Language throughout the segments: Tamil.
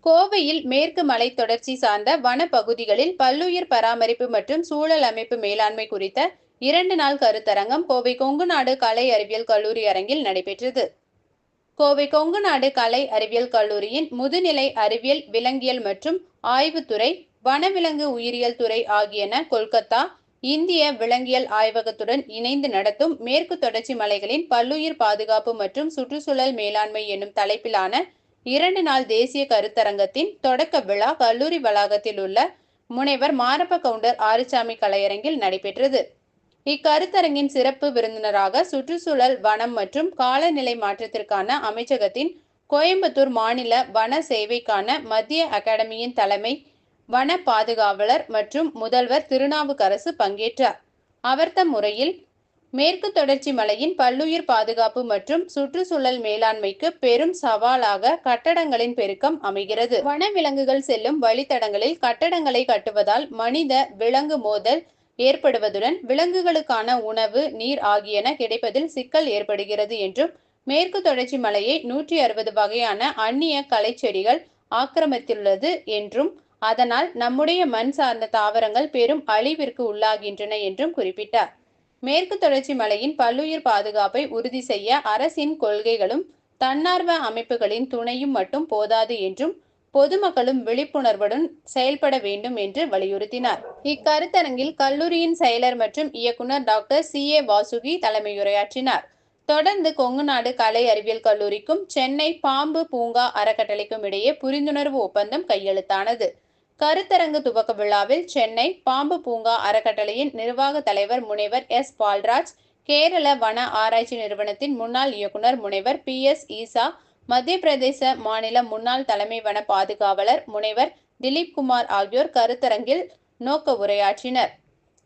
கோவையில் மேற்கு மலைத்தொடர்ச்சி சார்ந்த வனப்பகுதிகளில் பல்லுயிர் பராமரிப்பு மற்றும் சூழல் அமைப்பு மேலாண்மை குறித்த 2 நாள் கருத்தரங்கம் கோவை கொங்குநாடு கலை அறிவியல் கல்லூரி அரங்கில் நடைபெற்றது. கோவை கொங்குநாடு கலை அறிவியல் கல்லூரியின் முதுநிலை அறிவியல், விலங்கியல் மற்றும் ஆய்வுத்துறை, வனவிலங்கு உயிரியல் துறை ஆகியன கொல்கத்தா இந்திய விலங்கியல் ஆய்வகத்துடன் இணைந்து நடத்தும் மேற்கு தொடர்ச்சி மலைகளின் பல்லுயிர் பாதுகாப்பு மற்றும் சுற்றுச்சூழல் மேலாண்மை என்னும் தலைப்பிலான 2 நாள் தேசிய கருத்தரங்கத்தின் தொடக்க விழா கல்லூரி வளாகத்தில் உள்ள முனைவர் மாரப்ப கவுண்டர் ஆறுசாமி கலையரங்கில் நடைபெற்றது. இக்கருத்தரங்கின் சிறப்பு விருந்தினராக சுற்றுச்சூழல், வனம் மற்றும் காலநிலை மாற்றத்திற்கான அமைச்சகத்தின் கோயம்புத்தூர் மாநில வன சேவைக்கான மத்திய அகாடமியின் தலைமை வன பாதுகாவலர் மற்றும் முதல்வர் திருநாவுக்கரசு பங்கேற்றார். அவர்தம் உரையில், மேற்கு தொடர்ச்சி மலையின் பல்லுயிர் பாதுகாப்பு மற்றும் சுற்றுச்சூழல் மேலாண்மைக்கு பெரும் சவாலாக கட்டடங்களின் பெருக்கம் அமைகிறது. வனவிலங்குகள் செல்லும் வழித்தடங்களில் கட்டடங்களை கட்டுவதால் மனித, விலங்கு மோதல் ஏற்படுவதுடன் விலங்குகளுக்கான உணவு, நீர் ஆகியன கிடைப்பதில் சிக்கல் ஏற்படுகிறது என்றும், மேற்கு தொடர்ச்சி மலையை 160 வகையான அந்நிய களைச்செடிகள் ஆக்கிரமித்துள்ளது என்றும், அதனால் நம்முடைய மண் சார்ந்த தாவரங்கள் பெரும் அழிவிற்கு உள்ளாகின்றன என்றும் குறிப்பிட்டார். மேற்கு தொடர்ச்சி மலையின் பல்லுயிர் பாதுகாப்பை உறுதி செய்ய அரசின் கொள்கைகளும் தன்னார்வ அமைப்புகளின் துணையும் மட்டும் போதாது என்றும், பொதுமக்களும் விழிப்புணர்வுடன் செயல்பட வேண்டும் என்று வலியுறுத்தினார். இக்கருத்தரங்கில் கல்லூரியின் செயலர் மற்றும் இயக்குனர் டாக்டர் CA வாசுகி தலைமையுரையாற்றினார். தொடர்ந்து கொங்குநாடு கலை அறிவியல் கல்லூரிக்கும் சென்னை பாம்பு பூங்கா அறக்கட்டளைக்கும் இடையே புரிந்துணர்வு ஒப்பந்தம் கையெழுத்தானது. கருத்தரங்கு துவக்க விழாவில் சென்னை பாம்பு பூங்கா அறக்கட்டளையின் நிர்வாக தலைவர் முனைவர் S. பால்ராஜ், கேரள வன ஆராய்ச்சி நிறுவனத்தின் முன்னாள் இயக்குனர் முனைவர் PS. ஈசா, மத்திய பிரதேச மாநில முன்னாள் தலைமை வன பாதுகாவலர் முனைவர் திலீப்குமார் ஆகியோர் கருத்தரங்கில் நோக்க உரையாற்றினர்.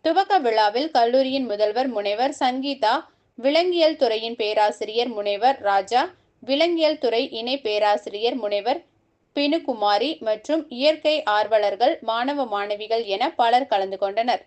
துவக்க விழாவில் கல்லூரியின் முதல்வர் முனைவர் சங்கீதா, விலங்கியல் துறையின் பேராசிரியர் முனைவர் ராஜா, விலங்கியல் துறை இணை பேராசிரியர் முனைவர் பினுகுமாரி மற்றும் இயற்கை ஆர்வலர்கள், மாணவ மாணவிகள் என பலர் கலந்து கொண்டனர்.